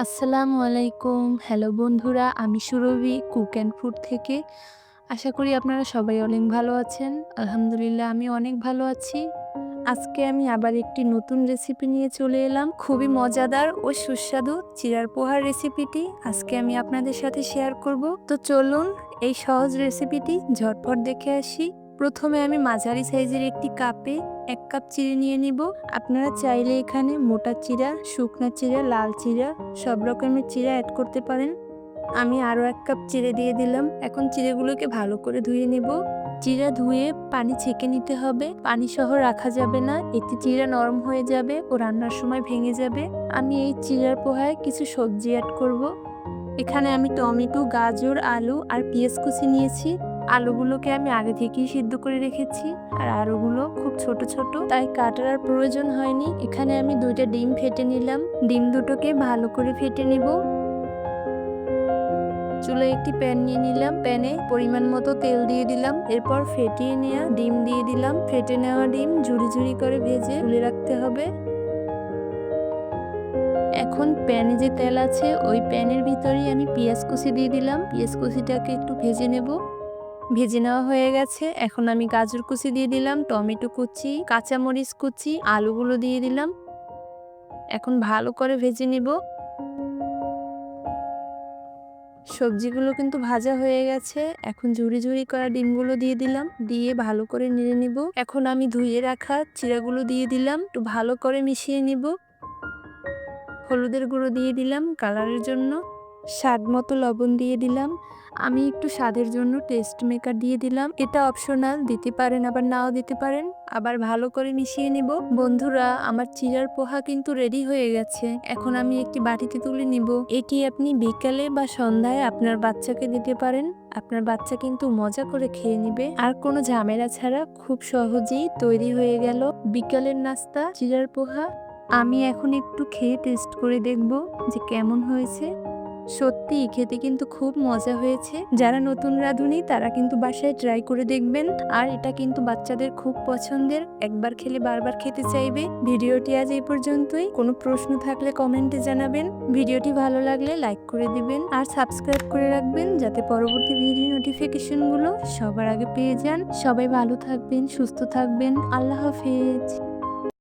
আসসালামু আলাইকুম। হ্যালো বন্ধুরা, আমি সুরভি কুক অ্যান্ড ফুড থেকে। আশা করি আপনারা সবাই অনেক ভালো আছেন। আলহামদুলিল্লাহ আমি অনেক ভালো আছি। আজকে আমি আবার একটি নতুন রেসিপি নিয়ে চলে এলাম। খুবই মজাদার ও সুস্বাদু চিড়ার পোহার রেসিপিটি আজকে আমি আপনাদের সাথে শেয়ার করব। তো চলুন এই সহজ রেসিপিটি ঝটপট দেখে আসি। প্রথমে আমি মাঝারি সাইজের একটি কাপে 1 কাপ চিড়ে নিয়ে নিব। আপনারা চাইলে এখানে মোটা চিড়া, শুকনা চিড়া, লাল চিড়া সব রকমের চিড়া অ্যাড করতে পারেন। আমি আরও 1 কাপ চিড়ে দিয়ে দিলাম। এখন চিড়েগুলোকে ভালো করে ধুয়ে নেব। চিড়া ধুয়ে পানি ছেঁকে নিতে হবে। পানি সহ রাখা যাবে না, এতে চিড়া নরম হয়ে যাবে ও রান্নার সময় ভেঙে যাবে। আমি এই চিড়ার পোহায় কিছু সবজি অ্যাড করব। এখানে আমি টমেটো, গাজর, আলু আর পেঁয়াজ কুচি নিয়েছি। আলুগুলোকে আমি আগে থেকেই সিদ্ধ করে রেখেছি আর আলুগুলো খুব ছোট ছোট, তাই কাটার আর প্রয়োজন হয়নি। এখানে আমি 2টা ডিম ফেটে নিলাম। ডিম দুটোকে ভালো করে ফেটে নিব। চুলায় একটি প্যান নিয়ে নিলাম। প্যানে পরিমাণ মতো তেল দিয়ে দিলাম। এরপর ফেটিয়ে নেওয়া ডিম দিয়ে দিলাম। ফেটে নেওয়া ডিম ঝুরি ঝুরি করে ভেজে তুলে রাখতে হবে। এখন প্যানে যে তেল আছে ওই প্যানের ভিতরেই আমি পেঁয়াজ কুচি দিয়ে দিলাম। পেঁয়াজ কুচিটাকে একটু ভেজে নেব। ভেজে নেওয়া হয়ে গেছে। এখন আমি গাজর কুচি দিয়ে দিলাম, টমেটো কুচি, কাঁচামরিচ কুচি, আলুগুলো দিয়ে দিলাম। এখন ভালো করে ভেজে নিব। সবজিগুলো কিন্তু ভাজা হয়ে গেছে। এখন ঝুরি ঝুরি করা ডিমগুলো দিয়ে দিলাম। দিয়ে ভালো করে নেড়ে নিব। এখন আমি ধুয়ে রাখা চিড়াগুলো দিয়ে দিলাম। একটু ভালো করে মিশিয়ে নিব। হলুদের গুঁড়ো দিয়ে দিলাম কালারের জন্য। স্বাদ মতো লবণ দিয়ে দিলাম। আমি একটু স্বাদের জন্য টেস্ট মেকার দিয়ে দিলাম। এটা অপশনাল, দিতে পারেন আবার নাও দিতে পারেন। আবার ভালো করে মিশিয়ে নিব। বন্ধুরা, আমার চিড়ার পোহা কিন্তু রেডি হয়ে গেছে। এখন আমি একটি বাটিতে তুলে নিব। এটি আপনি বিকালে বা সন্ধ্যায় আপনার বাচ্চাকে দিতে পারেন। আপনার বাচ্চা কিন্তু মজা করে খেয়ে নিবে। আর কোনো ঝামেলা ছাড়া খুব সহজেই তৈরি হয়ে গেল বিকালের নাস্তা চিড়ার পোহা। আমি এখন একটু খেয়ে টেস্ট করে দেখব যে কেমন হয়েছে। সত্যি খেতে কিন্তু খুব মজা হয়েছে। যারা নতুন রাঁধুনি তারা কিন্তু বাসায় ট্রাই করে দেখবেন। আর এটা কিন্তু বাচ্চাদের খুব পছন্দের, একবার খেলে বারবার খেতে চাইবে। ভিডিওটি আজ এই পর্যন্তই। কোনো প্রশ্ন থাকলে কমেন্টে জানাবেন। ভিডিওটি ভালো লাগলে লাইক করে দিবেন আর সাবস্ক্রাইব করে রাখবেন যাতে পরবর্তী ভিডিও নোটিফিকেশনগুলো সবার আগে পেয়ে যান। সবাই ভালো থাকবেন, সুস্থ থাকবেন। আল্লাহ হাফেজ।